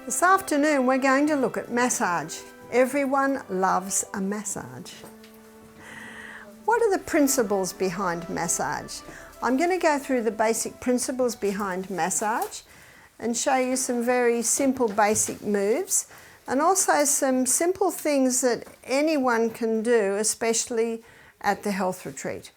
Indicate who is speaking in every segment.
Speaker 1: This afternoon we're going to look at massage. Everyone loves a massage. What are the principles behind massage? I'm going to go through the basic principles behind massage and show you some very simple basic moves and also some simple things that anyone can do, especially at the health retreat.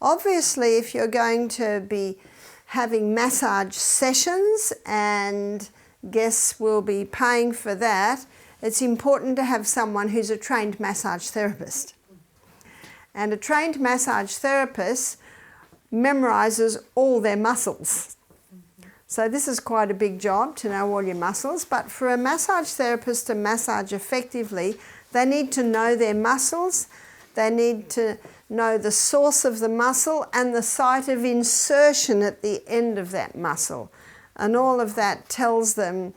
Speaker 1: Obviously, if you're going to be having massage sessions and guests will be paying for that, it's important to have someone who's a trained massage therapist. And a trained massage therapist memorises all their muscles. So this is quite a big job to know all your muscles, but for a massage therapist to massage effectively, they need to know their muscles, they need to know the source of the muscle and the site of insertion at the end of that muscle. And all of that tells them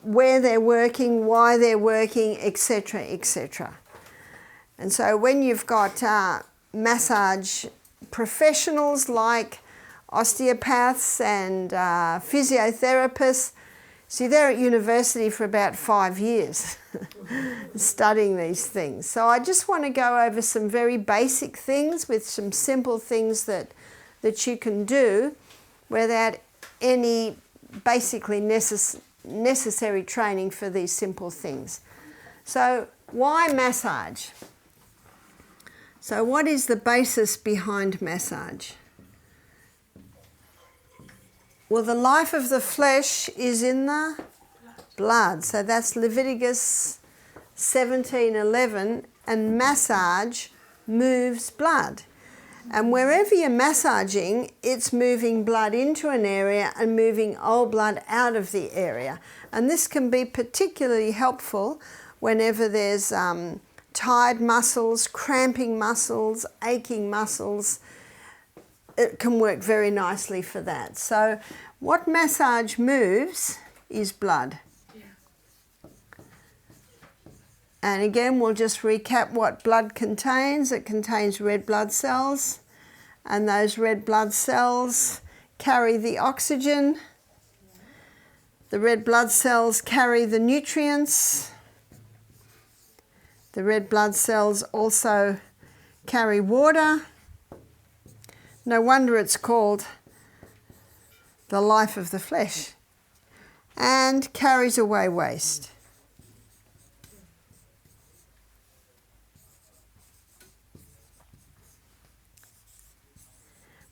Speaker 1: where they're working, why they're working, etc., etc. And so when you've got massage professionals like osteopaths and physiotherapists, see, they're at university for about 5 years studying these things. So I just want to go over some very basic things with some simple things that you can do without any basically necessary training for these simple things. So why massage? So what is the basis behind massage? Well, the life of the flesh is in the blood. So that's Leviticus 17:11, and massage moves blood. And wherever you're massaging, it's moving blood into an area and moving old blood out of the area. And this can be particularly helpful whenever there's tired muscles, cramping muscles, aching muscles. It can work very nicely for that. So what massage moves is blood. And again, we'll just recap what blood contains. It contains red blood cells, and those red blood cells carry the oxygen. The red blood cells carry the nutrients. The red blood cells also carry water. No wonder it's called the life of the flesh, and carries away waste.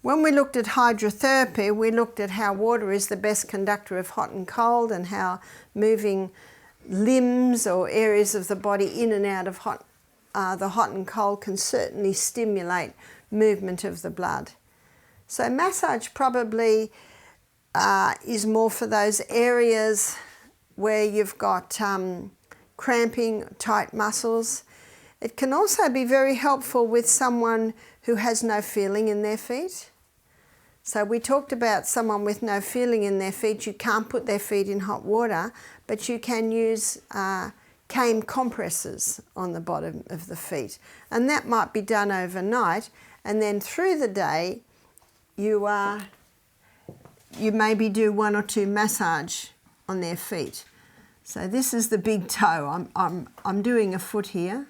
Speaker 1: When we looked at hydrotherapy, we looked at how water is the best conductor of hot and cold, and how moving limbs or areas of the body in and out of the hot and cold can certainly stimulate movement of the blood. So massage probably is more for those areas where you've got cramping, tight muscles. It can also be very helpful with someone who has no feeling in their feet. So we talked about someone with no feeling in their feet. You can't put their feet in hot water, but you can use cane compresses on the bottom of the feet. And that might be done overnight, and then through the day you maybe do 1 or 2 massage on their feet. So this is the big toe. I'm doing a foot here.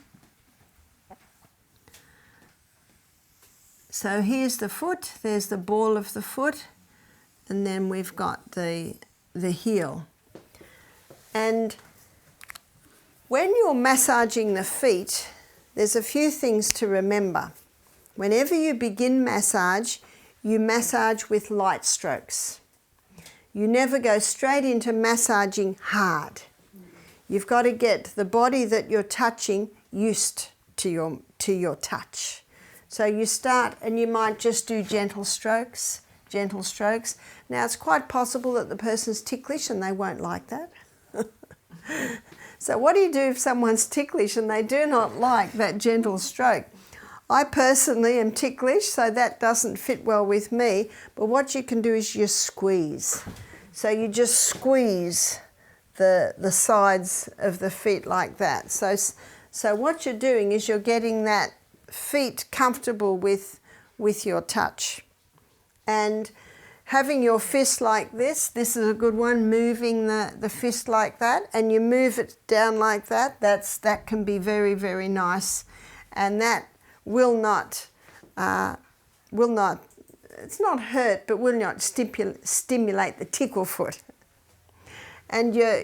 Speaker 1: So here's the foot, there's the ball of the foot, and then we've got the heel. And when you're massaging the feet, there's a few things to remember. Whenever you begin massage, you massage with light strokes. You never go straight into massaging hard. You've got to get the body that you're touching used to your touch. So you start and you might just do gentle strokes. Now it's quite possible that the person's ticklish and they won't like that. So what do you do if someone's ticklish and they do not like that gentle stroke? I personally am ticklish, so that doesn't fit well with me, but what you can do is you squeeze. So you just squeeze the sides of the feet like that. So what you're doing is you're getting that feet comfortable with your touch. And having your fist like this is a good one, moving the fist like that, and you move it down like that. That can be very, very nice, and that will not, it's not hurt, but will not stimulate the tickle foot. And your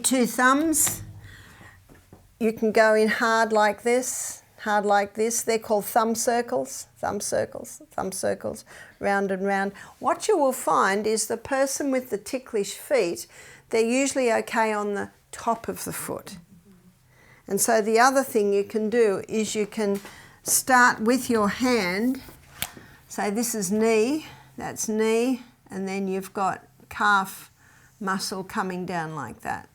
Speaker 1: two thumbs, you can go in hard like this. They're called thumb circles, round and round. What you will find is the person with the ticklish feet, they're usually okay on the top of the foot. And so the other thing you can do is you can start with your hand. So this is knee, that's knee, and then you've got calf muscle coming down like that.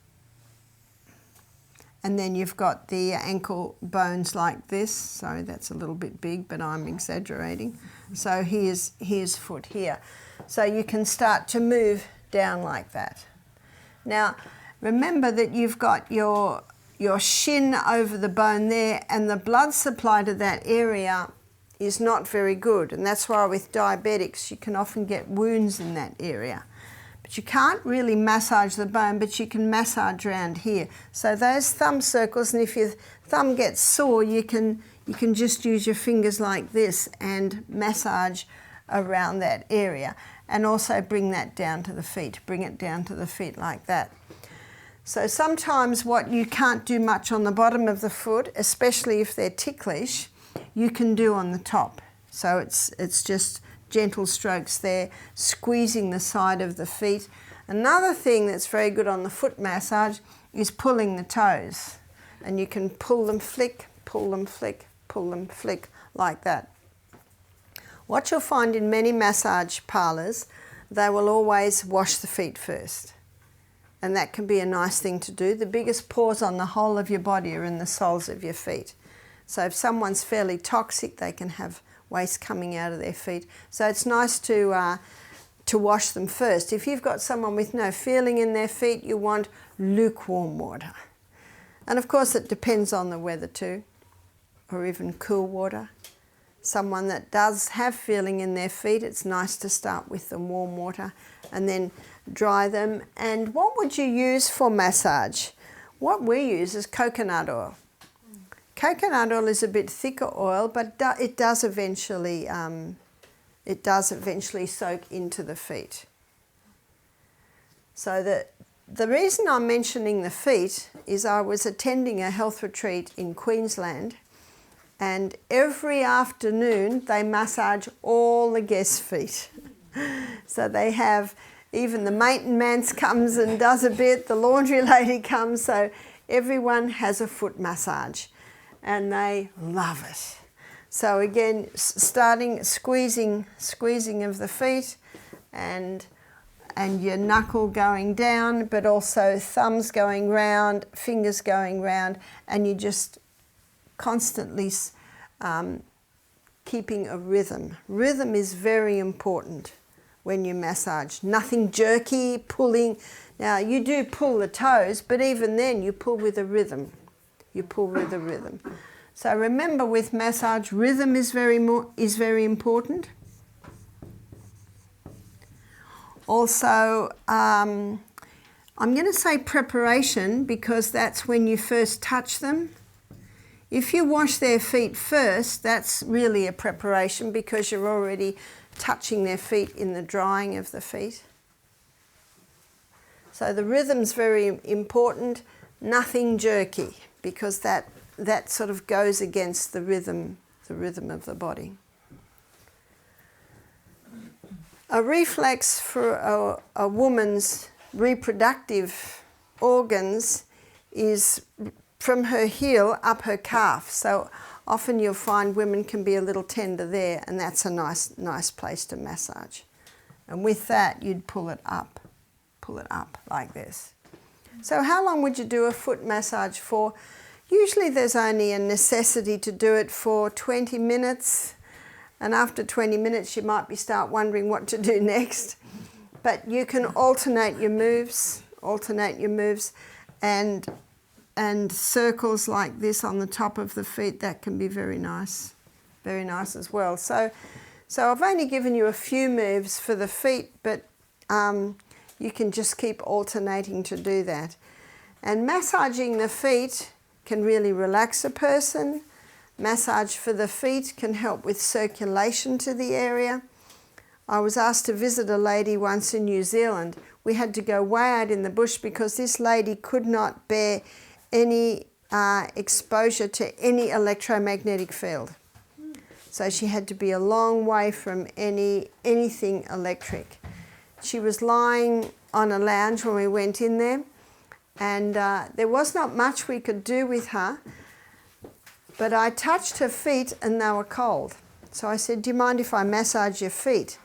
Speaker 1: And then you've got the ankle bones like this. Sorry, that's a little bit big, but I'm exaggerating. So here's foot here. So you can start to move down like that. Now, remember that you've got your shin over the bone there, and the blood supply to that area is not very good. And that's why with diabetics, you can often get wounds in that area. But you can't really massage the bone, but you can massage around here. So those thumb circles, and if your thumb gets sore, you can just use your fingers like this and massage around that area. And also bring that down to the feet. Bring it down to the feet like that. So sometimes what you can't do much on the bottom of the foot, especially if they're ticklish, you can do on the top. So it's just gentle strokes there, squeezing the side of the feet. Another thing that's very good on the foot massage is pulling the toes. And you can pull them, flick, pull them, flick, pull them, flick, like that. What you'll find in many massage parlours, they will always wash the feet first. And that can be a nice thing to do. The biggest pores on the whole of your body are in the soles of your feet. So if someone's fairly toxic, they can have waste coming out of their feet. So it's nice to wash them first. If you've got someone with no feeling in their feet, you want lukewarm water. And of course it depends on the weather too, or even cool water. Someone that does have feeling in their feet, it's nice to start with the warm water and then dry them. And what would you use for massage? What we use is coconut oil. Coconut oil is a bit thicker oil, but it does eventually soak into the feet. So the reason I'm mentioning the feet is I was attending a health retreat in Queensland, and every afternoon they massage all the guests' feet. So they have, even the maintenance comes and does a bit, the laundry lady comes, so everyone has a foot massage. And they love it. So again, starting squeezing of the feet, and your knuckle going down, but also thumbs going round, fingers going round, and you just constantly keeping a rhythm. Rhythm is very important when you massage. Nothing jerky, pulling. Now you do pull the toes, but even then you pull with a rhythm. You pull with a rhythm. So remember, with massage, rhythm is very important. Also, I'm going to say preparation, because that's when you first touch them. If you wash their feet first, that's really a preparation, because you're already touching their feet in the drying of the feet. So the rhythm's very important. Nothing jerky, because that sort of goes against the rhythm of the body. A reflex for a woman's reproductive organs is from her heel up her calf. So often you'll find women can be a little tender there, and that's a nice place to massage. And with that, you'd pull it up like this. So how long would you do a foot massage for? Usually there's only a necessity to do it for 20 minutes, and after 20 minutes you might start wondering what to do next. But you can alternate your moves, and circles like this on the top of the feet, that can be very nice as well. So So I've only given you a few moves for the feet, but you can just keep alternating to do that. And massaging the feet can really relax a person. Massage for the feet can help with circulation to the area. I was asked to visit a lady once in New Zealand. We had to go way out in the bush because this lady could not bear any exposure to any electromagnetic field. So she had to be a long way from anything electric. She was lying on a lounge when we went in there, and there was not much we could do with her, but I touched her feet and they were cold. So I said, "Do you mind if I massage your feet?"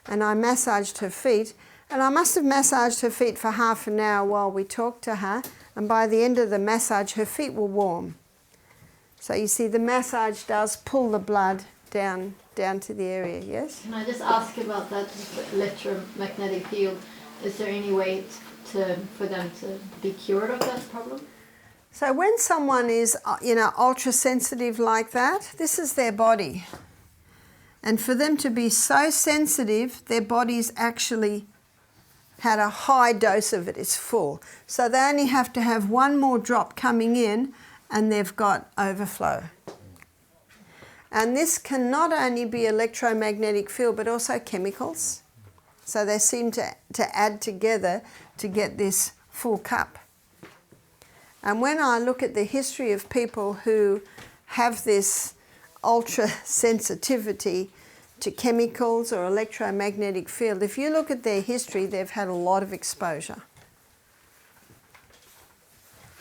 Speaker 1: And I massaged her feet, and I must have massaged her feet for half an hour while we talked to her, and by the end of the massage her feet were warm. So you see, the massage does pull the blood down to the area. Yes?
Speaker 2: Can I just ask about that electromagnetic field? Is there any way for them to be cured of that problem?
Speaker 1: So when someone is, ultra sensitive like that, this is their body. And for them to be so sensitive, their body's actually had a high dose of it, it's full. So they only have to have one more drop coming in and they've got overflow. And this can not only be electromagnetic field but also chemicals. So they seem to add together to get this full cup. And when I look at the history of people who have this ultra sensitivity to chemicals or electromagnetic field, if you look at their history, they've had a lot of exposure.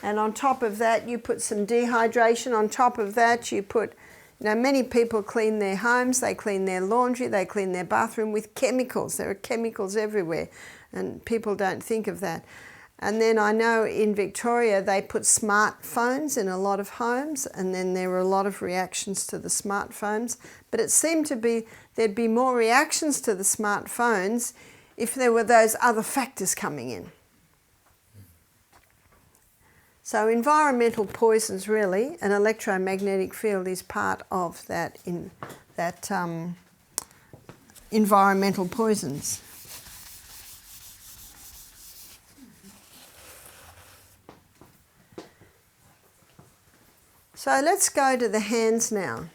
Speaker 1: And on top of that, you put some dehydration. On top of that, you put, many people clean their homes, they clean their laundry, they clean their bathroom with chemicals. There are chemicals everywhere, and people don't think of that. And then I know in Victoria they put smartphones in a lot of homes, and then there were a lot of reactions to the smartphones. But it seemed to be there'd be more reactions to the smartphones if there were those other factors coming in. So environmental poisons, really, an electromagnetic field is part of that environmental poisons. So let's go to the hands now.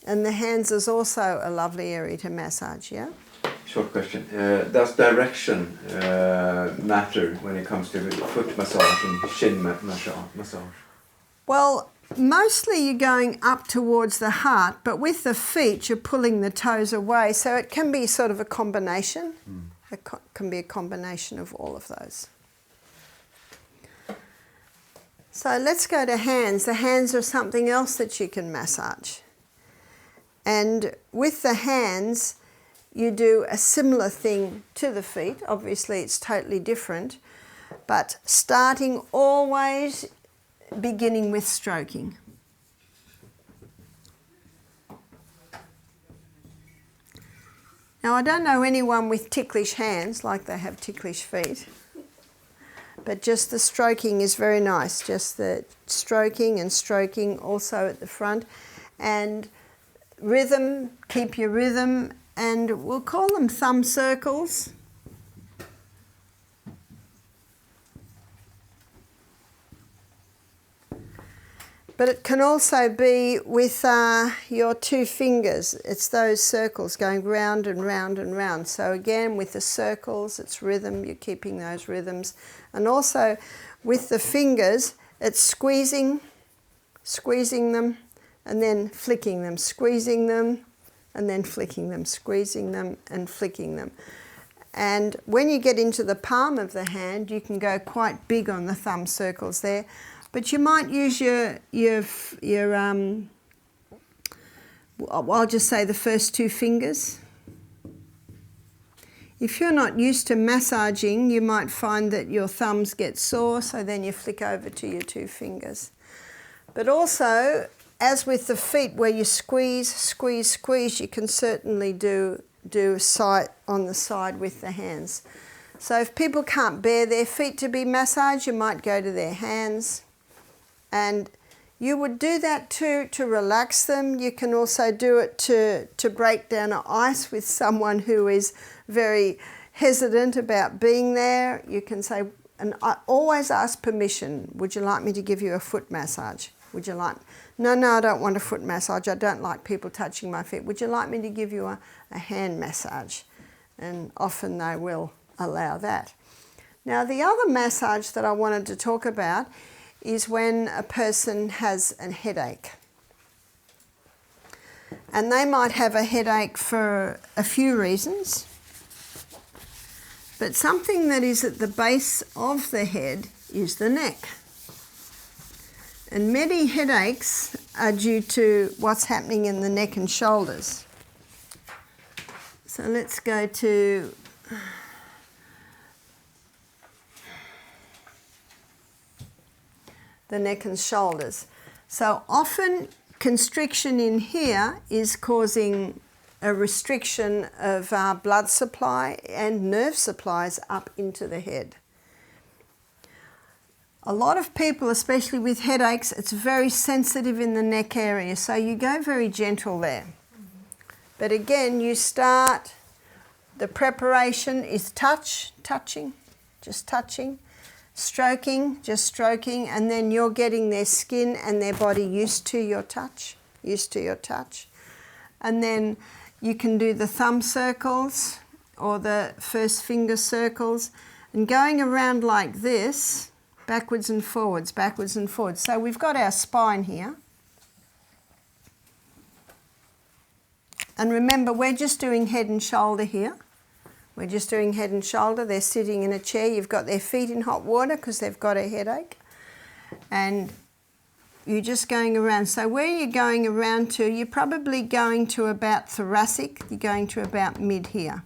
Speaker 1: And the hands is also a lovely area to massage, yeah?
Speaker 3: Short question. Does direction matter when it comes to foot massage and shin massage?
Speaker 1: Well, mostly you're going up towards the heart, but with the feet you're pulling the toes away, so it can be sort of a combination. It can be a combination of all of those. So let's go to hands. The hands are something else that you can massage. And with the hands, you do a similar thing to the feet. Obviously, it's totally different. But starting always beginning with stroking. Now, I don't know anyone with ticklish hands, like they have ticklish feet. But just the stroking is very nice. Just the stroking and stroking also at the front. And rhythm, keep your rhythm. And we'll call them thumb circles. But it can also be with your two fingers. It's those circles going round and round and round. So again, with the circles, it's rhythm. You're keeping those rhythms. And also with the fingers, it's squeezing them, and then flicking them, squeezing them, and then flicking them, squeezing them and flicking them. And when you get into the palm of the hand, you can go quite big on the thumb circles there. But you might use I'll just say the first two fingers. If you're not used to massaging, you might find that your thumbs get sore, so then you flick over to your two fingers. But also, as with the feet where you squeeze, squeeze, squeeze, you can certainly do side on the side with the hands. So if people can't bear their feet to be massaged, you might go to their hands. And You would do that too to relax them. You can also do it to break down ice with someone who is very hesitant about being there. You can say, and I always ask permission, would you like me to give you a foot massage? Would you like, no, I don't want a foot massage. I don't like people touching my feet. Would you like me to give you a hand massage? And often they will allow that. Now the other massage that I wanted to talk about is when a person has a headache. And they might have a headache for a few reasons, but something that is at the base of the head is the neck. And many headaches are due to what's happening in the neck and shoulders. So let's go to the neck and shoulders. So often constriction in here is causing a restriction of our blood supply and nerve supplies up into the head. A lot of people, especially with headaches, it's very sensitive in the neck area, so you go very gentle there. But again, you start, the preparation is touching, just touching, stroking, just stroking, and then you're getting their skin and their body used to your touch. And then you can do the thumb circles or the first finger circles, and going around like this, backwards and forwards, backwards and forwards. So we've got our spine here. And remember, we're just doing head and shoulder here. We're just doing head and shoulder. They're sitting in a chair. You've got their feet in hot water because they've got a headache. And you're just going around. So where you're going around to, you're probably going to about thoracic. You're going to about mid here.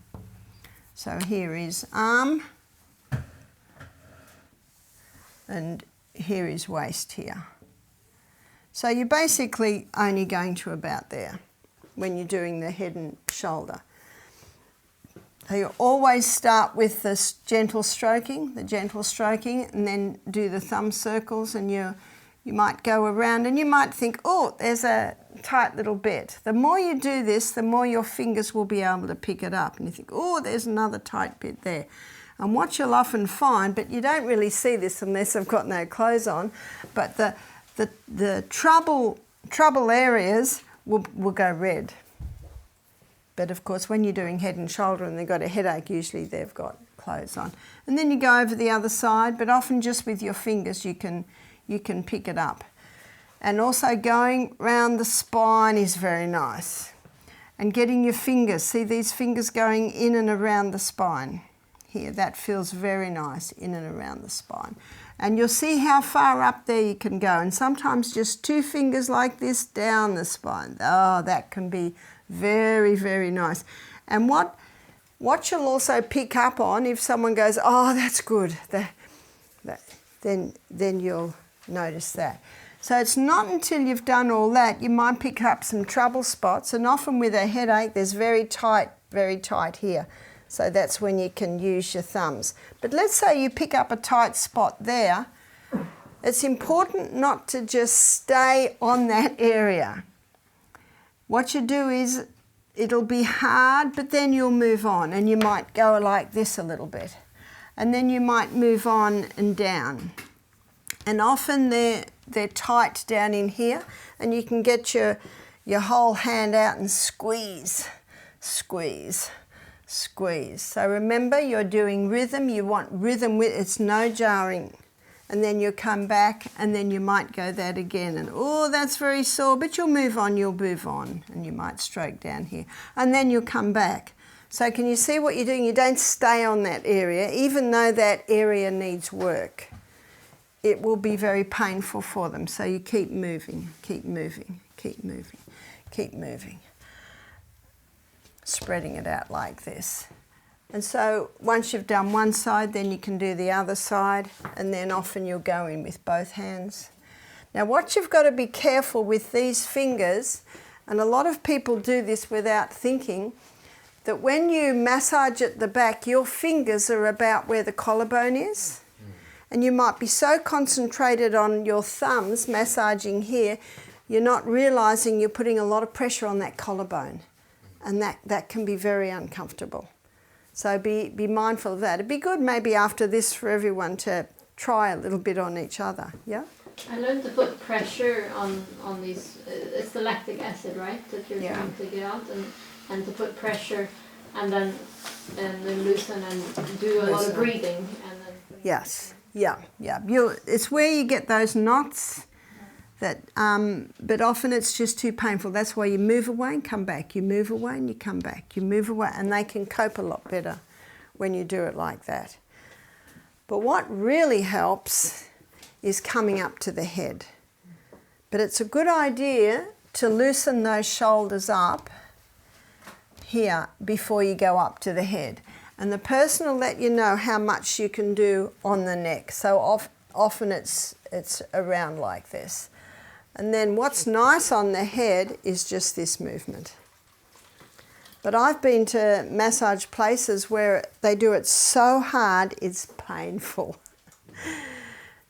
Speaker 1: So here is arm. And here is waist here. So you're basically only going to about there when you're doing the head and shoulder. So you always start with this gentle stroking, and then do the thumb circles, and you might go around and you might think, oh, there's a tight little bit. The more you do this, the more your fingers will be able to pick it up, and you think, oh, there's another tight bit there. And what you'll often find, but you don't really see this unless I've got no clothes on, but the trouble areas will go red. But of course, when you're doing head and shoulder and they've got a headache, usually they've got clothes on. And then you go over the other side, but often just with your fingers you can pick it up. And also going round the spine is very nice. And getting your fingers, see these fingers going in and around the spine. Here, that feels very nice, in and around the spine. And you'll see how far up there you can go. And sometimes just 2 fingers like this down the spine. Oh, that can be very, very nice. And what you'll also pick up on, if someone goes, oh, that's good, then you'll notice that. So it's not until you've done all that, you might pick up some trouble spots. And often with a headache, there's very tight here. So that's when you can use your thumbs. But let's say you pick up a tight spot there. It's important not to just stay on that area. What you do is, it'll be hard, but then you'll move on, and you might go like this a little bit. And then you might move on and down. And often they're tight down in here, and you can get your whole hand out and squeeze. So remember, you're doing rhythm. You want rhythm with, it's no jarring. And then you'll come back, and then you might go that again. And oh, that's very sore, but you'll move on. And you might stroke down here. And then you'll come back. So can you see what you're doing? You don't stay on that area, even though that area needs work. It will be very painful for them. So you keep moving. Spreading it out like this. And so once you've done one side, then you can do the other side, and then often you'll go in with both hands. Now what you've got to be careful with these fingers, and a lot of people do this without thinking, that when you massage at the back, your fingers are about where the collarbone is. And you might be so concentrated on your thumbs massaging here, you're not realizing you're putting a lot of pressure on that collarbone. And that can be very uncomfortable. So be mindful of that. It'd be good maybe after this for everyone to try a little bit on each other, yeah?
Speaker 2: I learned to put pressure on these, it's the lactic acid, right, that you're trying to get out, and to put pressure and then loosen and do a lot of breathing. And then
Speaker 1: Yes, yeah. It's where you get those knots that, but often it's just too painful. That's why you move away and come back. You move away and you come back. You move away, and they can cope a lot better when you do it like that. But what really helps is coming up to the head. But it's a good idea to loosen those shoulders up here before you go up to the head. And the person will let you know how much you can do on the neck. So often it's around like this. And then what's nice on the head is just this movement. But I've been to massage places where they do it so hard it's painful.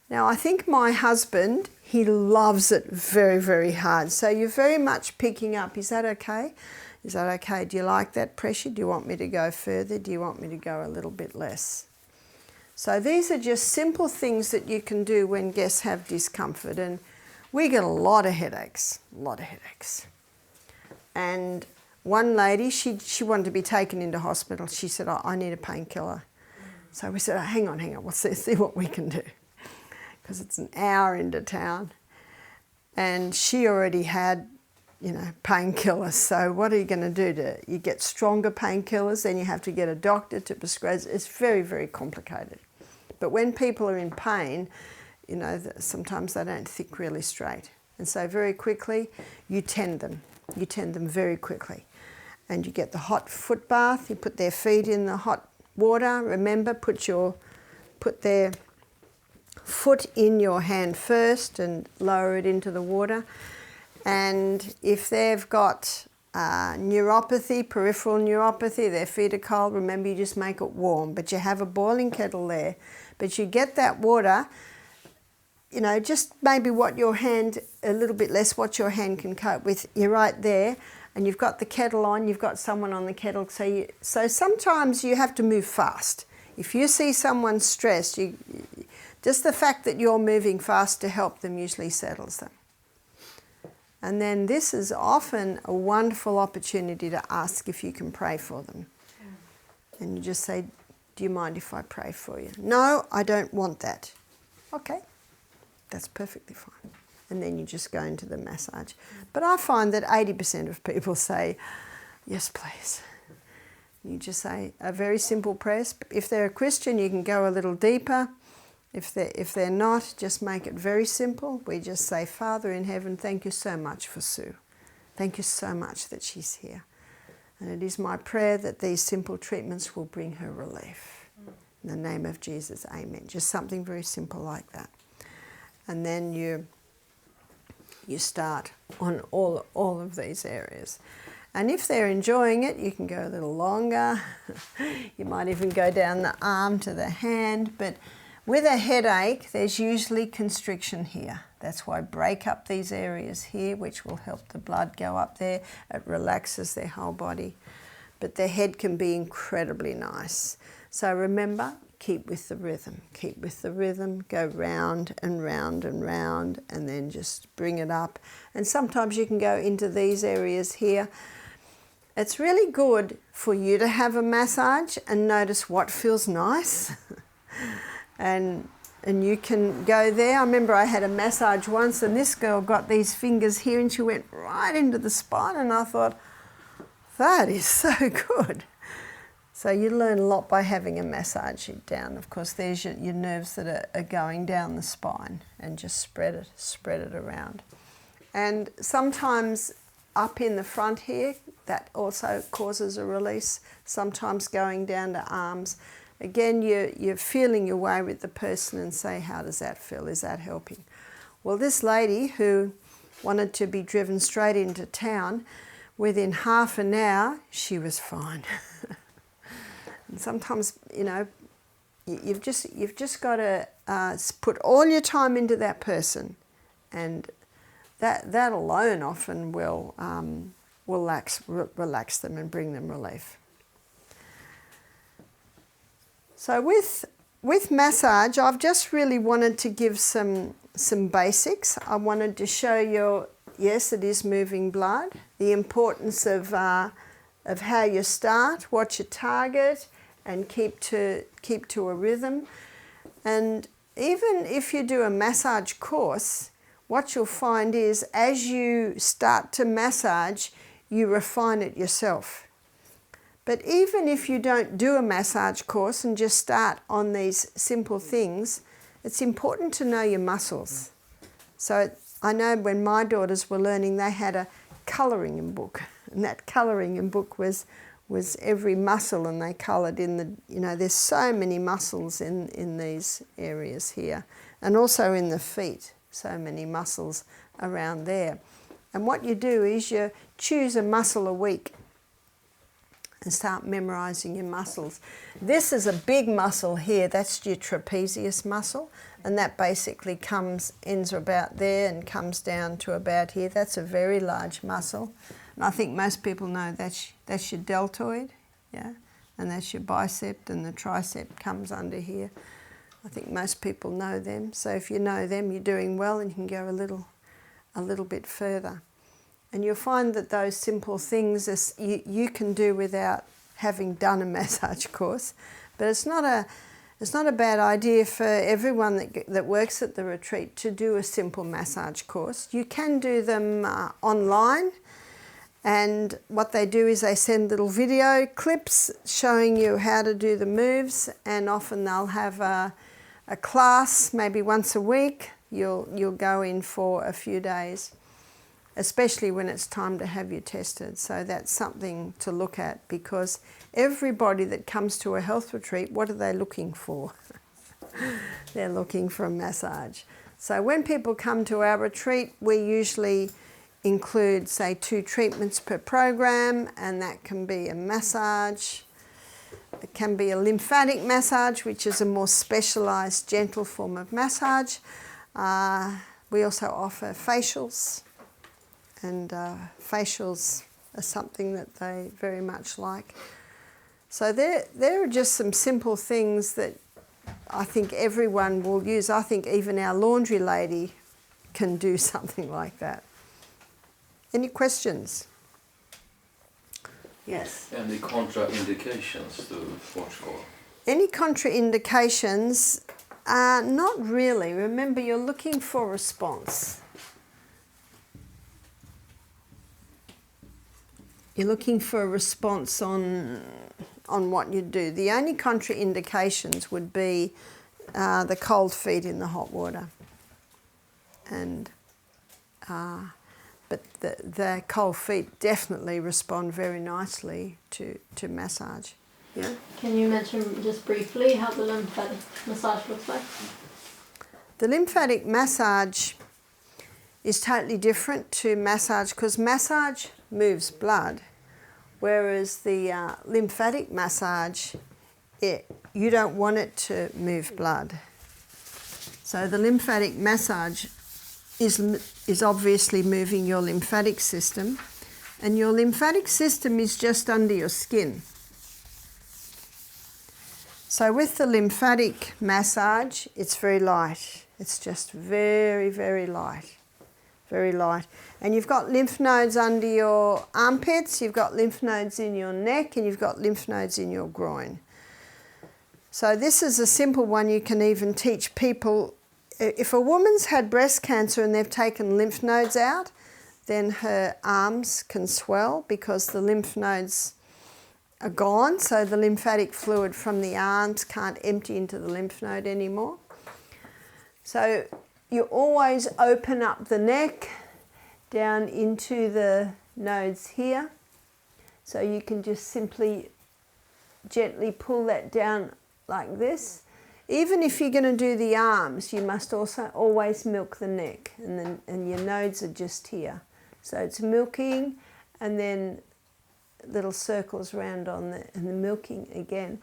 Speaker 1: Now I think my husband, he loves it very, very hard. So you're very much picking up, is that okay? Is that okay? Do you like that pressure? Do you want me to go further? Do you want me to go a little bit less? So these are just simple things that you can do when guests have discomfort. And we get a lot of headaches, And one lady, she wanted to be taken into hospital. She said, I need a painkiller. So we said, hang on, we'll see what we can do. Because it's an hour into town. And she already had, painkillers. So what are you going to do? You get stronger painkillers, then you have to get a doctor to prescribe. It's very, very complicated. But when people are in pain, sometimes they don't think really straight. And so very quickly, you tend them. You tend them very quickly. And you get the hot foot bath. You put their feet in the hot water. Remember, put their foot in your hand first and lower it into the water. And if they've got neuropathy, peripheral neuropathy, their feet are cold, remember you just make it warm. But you have a boiling kettle there. But you get that water, just maybe what your hand, a little bit less what your hand can cope with. You're right there. And you've got the kettle on, you've got someone on the kettle. So sometimes you have to move fast. If you see someone stressed, just the fact that you're moving fast to help them usually settles them. And then this is often a wonderful opportunity to ask if you can pray for them. And you just say, do you mind if I pray for you? No, I don't want that. Okay, that's perfectly fine. And then you just go into the massage. But I find that 80% of people say, yes, please. You just say a very simple prayer. If they're a Christian, you can go a little deeper. If they're not, just make it very simple. We just say, Father in heaven, thank you so much for Sue. Thank you so much that she's here. And it is my prayer that these simple treatments will bring her relief. In the name of Jesus, amen. Just something very simple like that. And then you start on all of these areas. And if they're enjoying it, you can go a little longer. You might even go down the arm to the hand. But with a headache, there's usually constriction here. That's why break up these areas here, which will help the blood go up there. It relaxes their whole body. But the head can be incredibly nice. So remember, keep with the rhythm. Keep with the rhythm. Go round and round and round, and then just bring it up. And sometimes you can go into these areas here. It's really good for you to have a massage and notice what feels nice. and you can go there. I remember I had a massage once, and this girl got these fingers here, and she went right into the spine, and I thought, that is so good. So you learn a lot by having a massage down. Of course, there's your nerves that are going down the spine, and just spread it around. And sometimes up in the front here, that also causes a release. Sometimes going down to arms. Again, you're feeling your way with the person and say, how does that feel? Is that helping? Well, this lady who wanted to be driven straight into town, within half an hour, she was fine. And sometimes, you you've just got to put all your time into that person, and that alone often will relax them and bring them relief. So with massage, I've just really wanted to give some basics. I wanted to show you, yes, it is moving blood, the importance of how you start, what you target, and keep to a rhythm. And even if you do a massage course, what you'll find is as you start to massage, you refine it yourself. But even if you don't do a massage course and just start on these simple things, it's important to know your muscles. So I know when my daughters were learning, they had a colouring book, and that colouring book was every muscle, and they coloured in the, there's so many muscles in these areas here, and also in the feet, so many muscles around there. And what you do is you choose a muscle a week and start memorising your muscles. This is a big muscle here, that's your trapezius muscle, and that basically ends about there and comes down to about here. That's a very large muscle. And I think most people know that's your deltoid, yeah, and that's your bicep, and the tricep comes under here. I think most people know them. So if you know them, you're doing well, and you can go a little bit further. And you'll find that those simple things you can do without having done a massage course. But it's not a bad idea for everyone that works at the retreat to do a simple massage course. You can do them online, and what they do is they send little video clips showing you how to do the moves, and often they'll have a class maybe once a week. You'll go in for a few days, especially when it's time to have you tested. So that's something to look at, because everybody that comes to a health retreat, what are they looking for? They're looking for a massage. So when people come to our retreat, we usually include, say, 2 treatments per program, and that can be a massage. It can be a lymphatic massage, which is a more specialised, gentle form of massage. We also offer facials, and facials are something that they very much like. So there are just some simple things that I think everyone will use. I think even our laundry lady can do something like that. Any questions? Yes.
Speaker 4: Any contraindications to Portugal?
Speaker 1: Any contraindications? Not really. Remember, you're looking for response. You're looking for a response on what you do. The only contraindications would be the cold feet in the hot water, and but the cold feet definitely respond very nicely to massage. Yeah.
Speaker 2: Can you mention just briefly how the lymphatic massage looks like?
Speaker 1: The lymphatic massage is totally different to massage, because massage moves blood, whereas the lymphatic massage, you don't want it to move blood. So the lymphatic massage is obviously moving your lymphatic system, and your lymphatic system is just under your skin. So with the lymphatic massage, it's very light. It's just very, very light. Very light. And you've got lymph nodes under your armpits, you've got lymph nodes in your neck, and you've got lymph nodes in your groin. So this is a simple one you can even teach people. If a woman's had breast cancer and they've taken lymph nodes out, then her arms can swell because the lymph nodes are gone, so the lymphatic fluid from the arms can't empty into the lymph node anymore. So you always open up the neck down into the nodes here. So you can just simply gently pull that down like this. Even if you're going to do the arms, you must also always milk the neck, and your nodes are just here. So it's milking, and then little circles around and the milking again.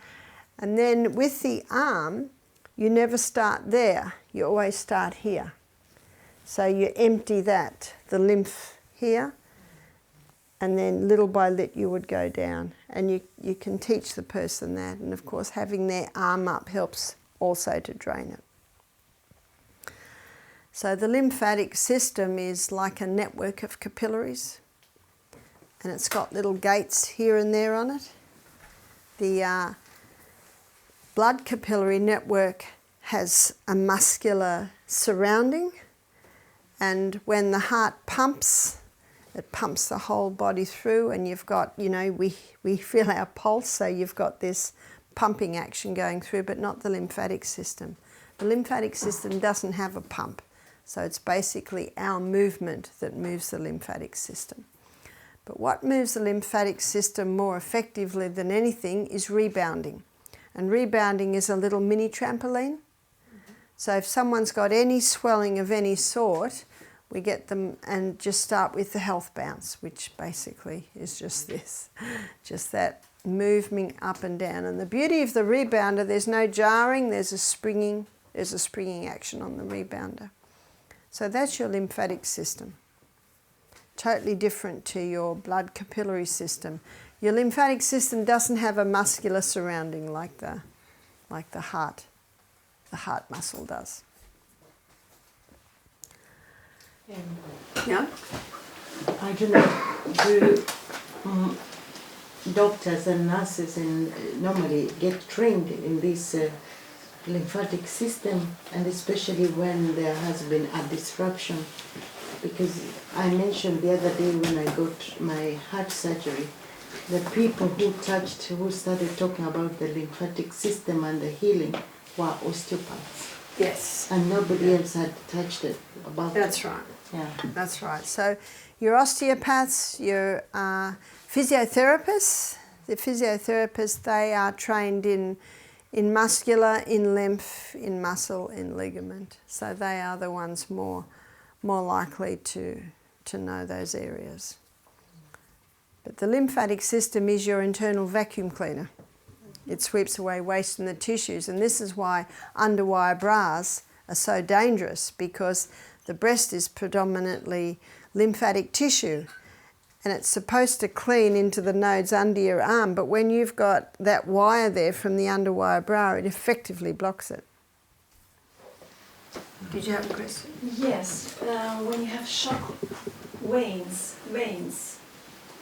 Speaker 1: And then with the arm, you never start there, you always start here. So you empty that, the lymph here, and then little by little you would go down. And you can teach the person that, and of course having their arm up helps also to drain it. So the lymphatic system is like a network of capillaries, and it's got little gates here and there on it. The blood capillary network has a muscular surrounding, and when the heart pumps, it pumps the whole body through, and you've got, you know, we feel our pulse, so you've got this pumping action going through, but not the lymphatic system. The lymphatic system doesn't have a pump, so it's basically our movement that moves the lymphatic system. But what moves the lymphatic system more effectively than anything is rebounding. And rebounding is a little mini trampoline. So if someone's got any swelling of any sort, we get them and just start with the health bounce, which basically is just this, just that moving up and down. And the beauty of the rebounder, there's no jarring, there's a springing action on the rebounder. So that's your lymphatic system. Totally different to your blood capillary system. Your lymphatic system doesn't have a muscular surrounding like the heart muscle does.
Speaker 5: Yeah. I don't know, do doctors and nurses normally get trained in this lymphatic system, and especially when there has been a disruption? Because I mentioned the other day when I got my heart surgery, the people who started talking about the lymphatic system and the healing were osteopaths.
Speaker 1: Yes.
Speaker 5: And nobody else had touched it about
Speaker 1: That's
Speaker 5: it.
Speaker 1: right.
Speaker 5: Yeah.
Speaker 1: That's right. So your osteopaths, your physiotherapists, the physiotherapists, they are trained in muscular, in lymph, in muscle, in ligament. So they are the ones more likely to know those areas. But the lymphatic system is your internal vacuum cleaner. It sweeps away waste in the tissues, and this is why underwire bras are so dangerous, because the breast is predominantly lymphatic tissue, and it's supposed to clean into the nodes under your arm, but when you've got that wire there from the underwire bra, it effectively blocks it. Did you have a question?
Speaker 6: Yes, when you have shock veins,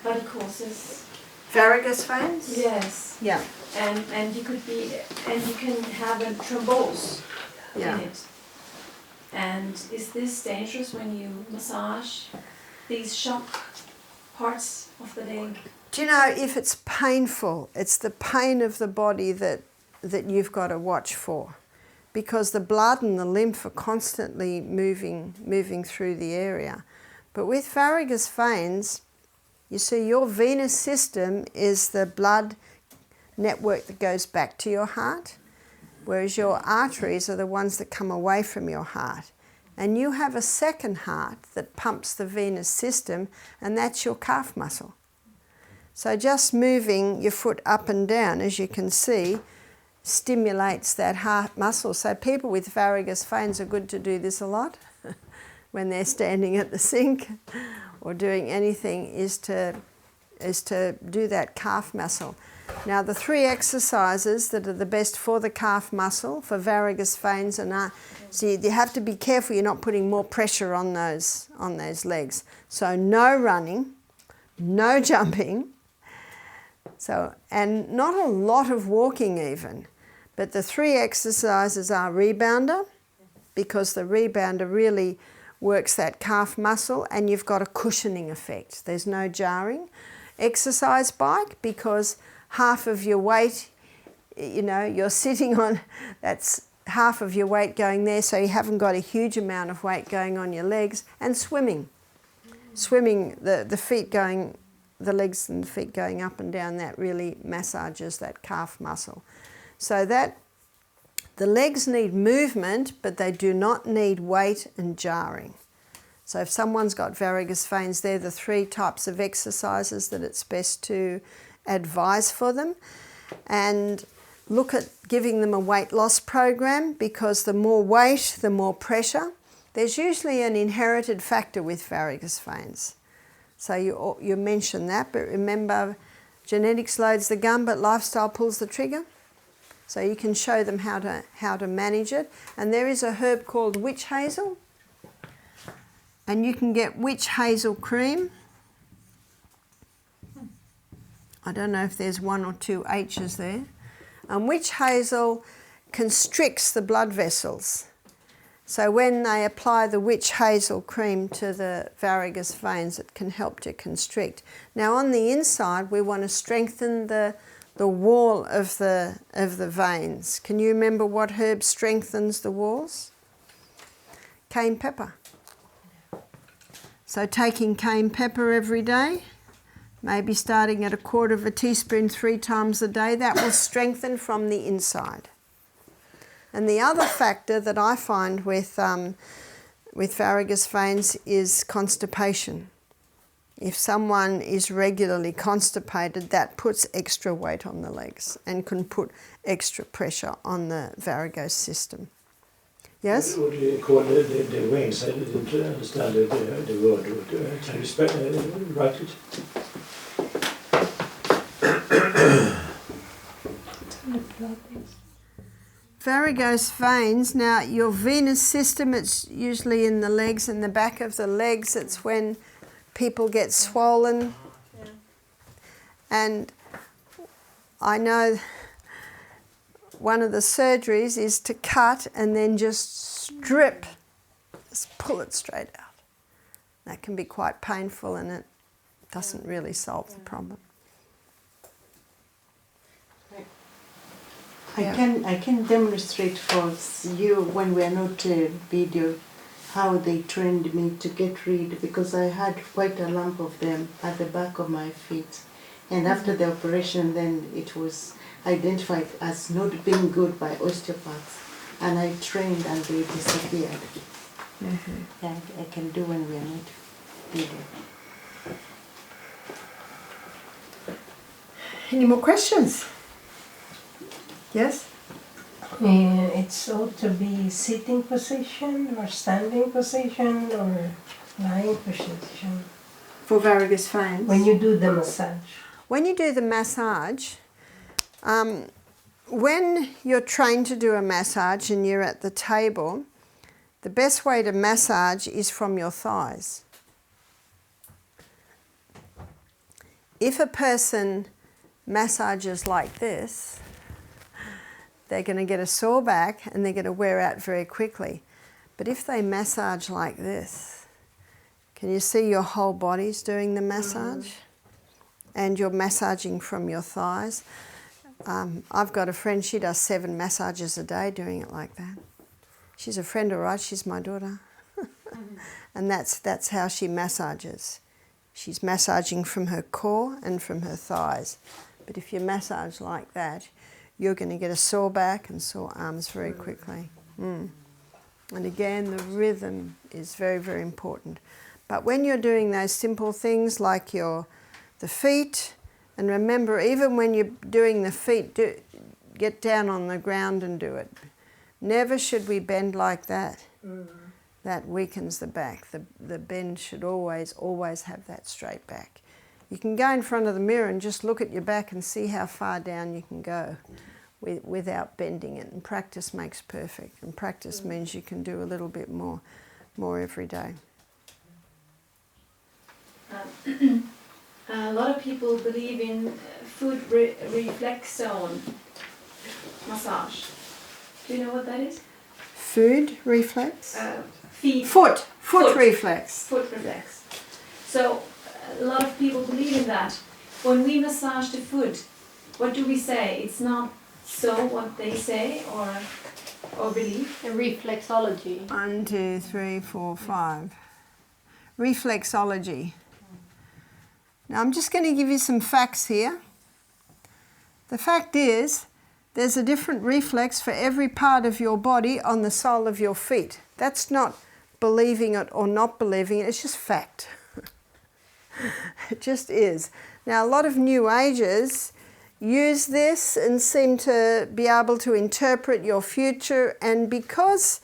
Speaker 6: varicoses.
Speaker 1: Varicose veins?
Speaker 6: Yes.
Speaker 1: Yeah.
Speaker 6: And you can have a thrombose
Speaker 1: Yeah.
Speaker 6: in it. And is this dangerous when you massage these shock parts of the leg?
Speaker 1: Do you know, if it's painful, it's the pain of the body that you've got to watch for, because the blood and the lymph are constantly moving through the area. But with varicose veins, you see, your venous system is the blood network that goes back to your heart, whereas your arteries are the ones that come away from your heart. And you have a second heart that pumps the venous system, and that's your calf muscle. So just moving your foot up and down, as you can see, stimulates that heart muscle. So people with varicose veins are good to do this a lot when they're standing at the sink or doing anything, is to do that calf muscle. Now the 3 exercises that are the best for the calf muscle, for varicose veins, and so you have to be careful you're not putting more pressure on those legs. So no running, no jumping, and not a lot of walking even. But the 3 exercises are rebounder, because the rebounder really works that calf muscle, and you've got a cushioning effect. There's no jarring. Exercise bike, because half of your weight, you're sitting on, that's half of your weight going there, so you haven't got a huge amount of weight going on your legs. And swimming, the feet going, the legs and the feet going up and down, that really massages that calf muscle. So that the legs need movement, but they do not need weight and jarring. So if someone's got varicose veins, they're the 3 types of exercises that it's best to advise for them. And look at giving them a weight loss program, because the more weight, the more pressure. There's usually an inherited factor with varicose veins. So you mentioned that, but remember, genetics loads the gun, but lifestyle pulls the trigger. So you can show them how to manage it. And there is a herb called witch hazel. And you can get witch hazel cream. I don't know if there's 1 or 2 H's there. And witch hazel constricts the blood vessels. So when they apply the witch hazel cream to the varicose veins, it can help to constrict. Now on the inside, we want to strengthen the wall of the veins. Can you remember what herb strengthens the walls? Cayenne pepper. So taking cayenne pepper every day, maybe starting at 1/4 teaspoon 3 times a day, that will strengthen from the inside. And the other factor that I find with varicose veins is constipation. If someone is regularly constipated, that puts extra weight on the legs and can put extra pressure on the varicose system. Yes?
Speaker 7: What do you call the veins? I didn't understand the word. Can you write it?
Speaker 1: Varicose veins, now your venous system, it's usually in the legs and the back of the legs. It's when people get swollen.
Speaker 2: Yeah.
Speaker 1: And I know one of the surgeries is to cut and then just strip, just pull it straight out. That can be quite painful, and it doesn't really solve the problem.
Speaker 5: I can demonstrate for you when we are not video how they trained me to get rid, because I had quite a lump of them at the back of my feet, and after the operation then it was identified as not being good by osteopaths, and I trained and they disappeared. Yeah, I can do when we are not video.
Speaker 1: Any more questions? Yes?
Speaker 8: It's ought to be sitting position or standing position or lying position
Speaker 1: For varicose veins?
Speaker 8: when you do the massage.
Speaker 1: When you do the massage, when you're trained to do a massage and you're at the table, the best way to massage is from your thighs. If a person massages like this, they're going to get a sore back and they're going to wear out very quickly. But if they massage like this, can you see your whole body's doing the massage? And you're massaging from your thighs. I've got a friend, she does 7 massages a day doing it like that. She's a friend, all right, she's my daughter. And that's how she massages. She's massaging from her core and from her thighs. But if you massage like that, you're going to get a sore back and sore arms very quickly. And again, the rhythm is very, very important. But when you're doing those simple things like the feet, and remember, even when you're doing the feet, get down on the ground and do it. Never should we bend like that. That weakens the back. The bend should always have that straight back. You can go in front of the mirror and just look at your back and see how far down you can go without bending it. And practice makes perfect. And practice means you can do a little bit more every day.
Speaker 6: A lot of people believe in foot reflex zone massage. Do you know what that is?
Speaker 1: Food reflex?
Speaker 6: Feet.
Speaker 1: Foot reflex.
Speaker 6: Foot reflex. So a lot of people believe in that. When we massage the foot, what do we say? It's not so what they say or believe?
Speaker 2: A reflexology.
Speaker 1: 1, 2, 3, 4, 5. Reflexology. Now I'm just going to give you some facts here. The fact is, there's a different reflex for every part of your body on the sole of your feet. That's not believing it or not believing it, it's just fact. It just is. Now a lot of New Agers use this and seem to be able to interpret your future, and because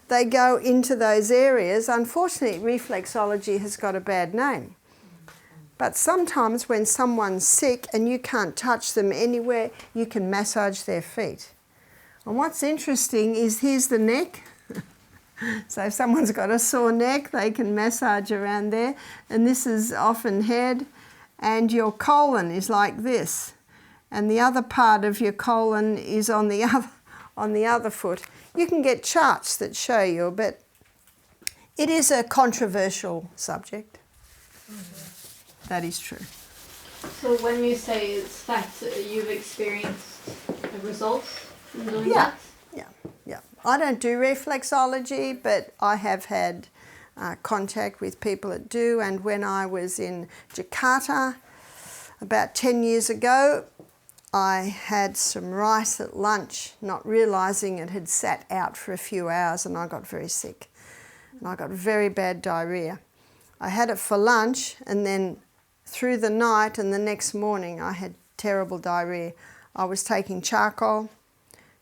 Speaker 1: they go into those areas, unfortunately reflexology has got a bad name. But sometimes when someone's sick and you can't touch them anywhere, you can massage their feet. And what's interesting is here's the neck. So if someone's got a sore neck, they can massage around there. And this is often head. And your colon is like this. And the other part of your colon is on the other foot. You can get charts that show you, but it is a controversial subject. That is true.
Speaker 2: So when you say it's fact, you've experienced results from doing that?
Speaker 1: Yeah. I don't do reflexology, but I have had contact with people that do. And when I was in Jakarta about 10 years ago, I had some rice at lunch, not realising it had sat out for a few hours, and I got very sick. And I got very bad diarrhoea. I had it for lunch, and then through the night and the next morning I had terrible diarrhoea. I was taking charcoal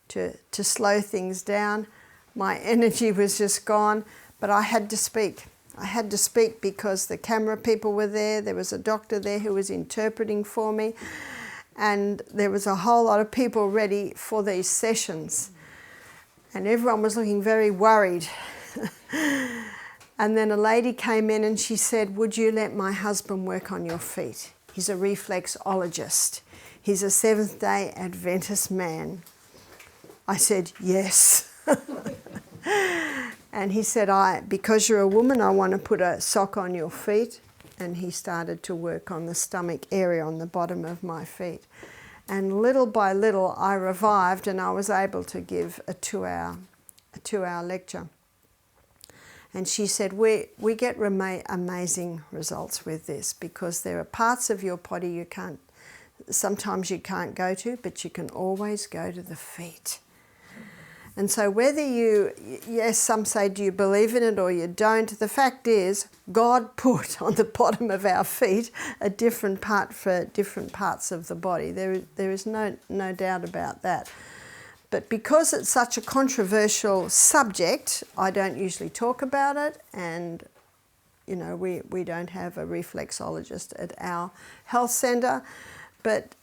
Speaker 1: to slow things down. My energy was just gone, but I had to speak. I had to speak because the camera people were there. There was a doctor there who was interpreting for me, and there was a whole lot of people ready for these sessions, and everyone was looking very worried. And then a lady came in and she said, "Would you let my husband work on your feet? He's a reflexologist. He's a Seventh-day Adventist man." I said, "Yes." And he said, "Because you're a woman, I want to put a sock on your feet." And he started to work on the stomach area on the bottom of my feet. And little by little, I revived, and I was able to give a two-hour lecture. And she said, we get amazing results with this, because there are parts of your body sometimes you can't go to, but you can always go to the feet. And so yes, some say, do you believe in it or you don't? The fact is, God put on the bottom of our feet a different part for different parts of the body. There is no doubt about that. But because it's such a controversial subject, I don't usually talk about it, and we don't have a reflexologist at our health centre. But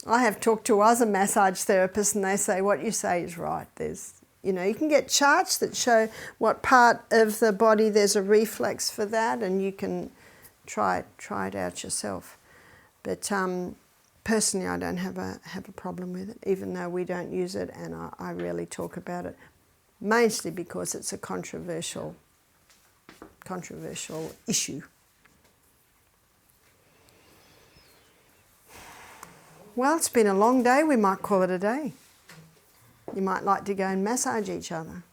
Speaker 1: I have talked to other massage therapists, and they say what you say is right. You can get charts that show what part of the body there's a reflex for that, and you can try it out yourself. But personally, I don't have a problem with it, even though we don't use it, and I rarely talk about it, mostly because it's a controversial issue. Well, it's been a long day. We might call it a day. You might like to go and massage each other.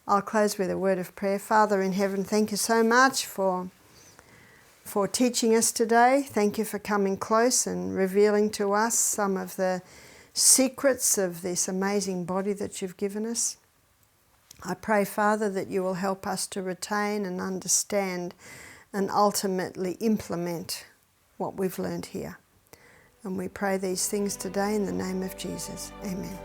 Speaker 1: I'll close with a word of prayer. Father in heaven, thank you so much for teaching us today. Thank you for coming close and revealing to us some of the secrets of this amazing body that you've given us. I pray, Father, that you will help us to retain and understand and ultimately implement what we've learned here. And we pray these things today in the name of Jesus. Amen.